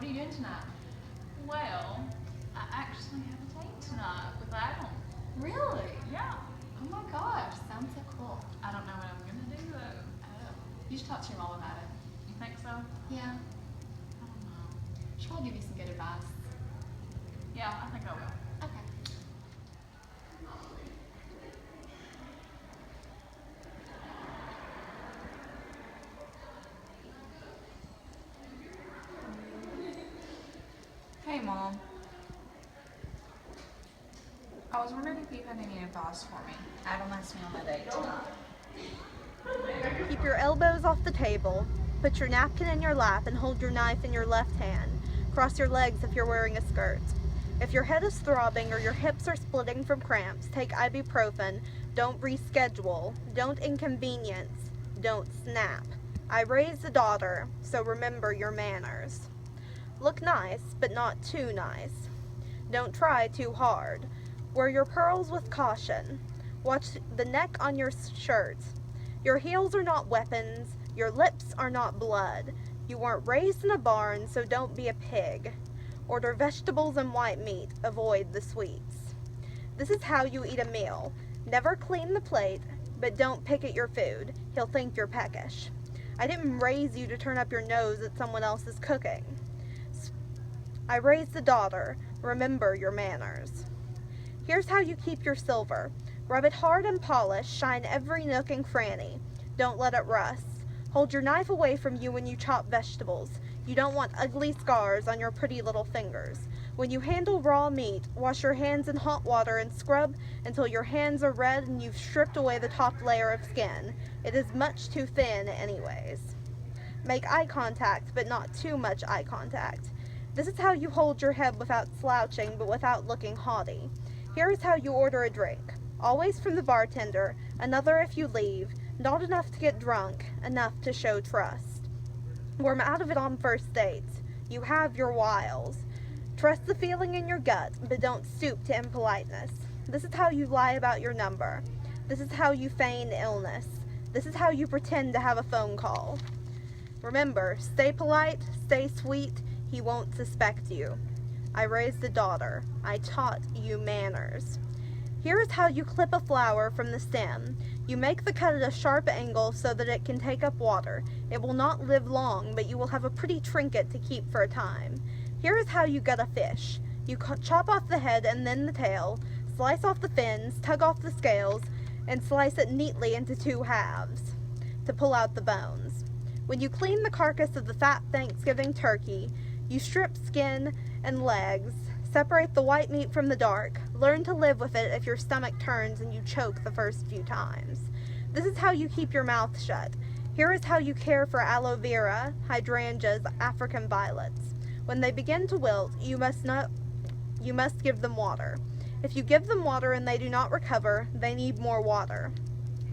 are you doing tonight? Well, I actually have a date tonight with Adam. Really? Yeah. Oh my gosh, sounds so cool. I don't know what I'm gonna do though. You should talk to your mom about it. You think so? Yeah. I don't know. She'll probably give you some good advice. Yeah, I think I will. Okay. Hey, Mom. I was wondering if you had any advice for me. Adam asked me on my date tonight. Keep your elbows off the table. Put your napkin in your lap and hold your knife in your left hand. Cross your legs if you're wearing a skirt. If your head is throbbing or your hips are splitting from cramps, take ibuprofen. Don't reschedule. Don't inconvenience. Don't snap. I raised a daughter, so remember your manners. Look nice, but not too nice. Don't try too hard. Wear your pearls with caution. Watch the neck on your shirt. Your heels are not weapons. Your lips are not blood. You weren't raised in a barn, so don't be a pig. Order vegetables and white meat. Avoid the sweets. This is how you eat a meal. Never clean the plate, but don't pick at your food. He'll think you're peckish. I didn't raise you to turn up your nose at someone else's cooking. I raised a daughter. Remember your manners. Here's how you keep your silver. Rub it hard and polish. Shine every nook and cranny. Don't let it rust. Hold your knife away from you when you chop vegetables. You don't want ugly scars on your pretty little fingers. When you handle raw meat, wash your hands in hot water and scrub until your hands are red and you've stripped away the top layer of skin. It is much too thin anyways. Make eye contact, but not too much eye contact. This is how you hold your head without slouching, but without looking haughty. Here is how you order a drink. Always from the bartender, another if you leave, not enough to get drunk, enough to show trust. Worm out of it on first dates. You have your wiles. Trust the feeling in your gut, but don't stoop to impoliteness. This is how you lie about your number. This is how you feign illness. This is how you pretend to have a phone call. Remember, stay polite, stay sweet, he won't suspect you. I raised a daughter. I taught you manners. Here is how you clip a flower from the stem. You make the cut at a sharp angle so that it can take up water. It will not live long, but you will have a pretty trinket to keep for a time. Here is how you gut a fish. You chop off the head and then the tail, slice off the fins, tug off the scales, and slice it neatly into two halves to pull out the bones. When you clean the carcass of the fat Thanksgiving turkey, you strip skin and legs, separate the white meat from the dark, learn to live with it if your stomach turns and you choke the first few times. This is how you keep your mouth shut. Here is how you care for aloe vera, hydrangeas, African violets. When they begin to wilt, you must give them water. If you give them water and they do not recover, they need more water.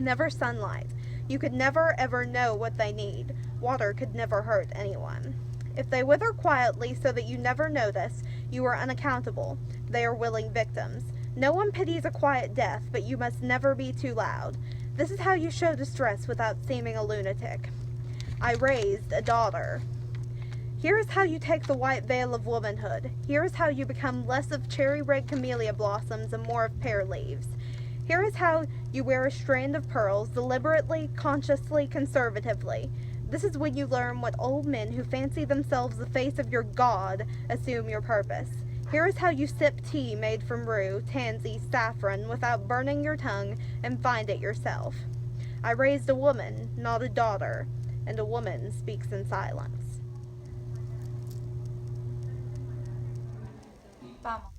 Never sunlight. You could never ever know what they need. Water could never hurt anyone. If they wither quietly so that you never notice, you are unaccountable. They are willing victims. No one pities a quiet death, but you must never be too loud. This is how you show distress without seeming a lunatic. I raised a daughter. Here is how you take the white veil of womanhood. Here is how you become less of cherry red camellia blossoms and more of pear leaves. Here is how you wear a strand of pearls, deliberately, consciously, conservatively. This is when you learn what old men who fancy themselves the face of your God assume your purpose. Here is how you sip tea made from rue, tansy, saffron without burning your tongue and find it yourself. I raised a woman, not a daughter, and a woman speaks in silence. Bye, Mom.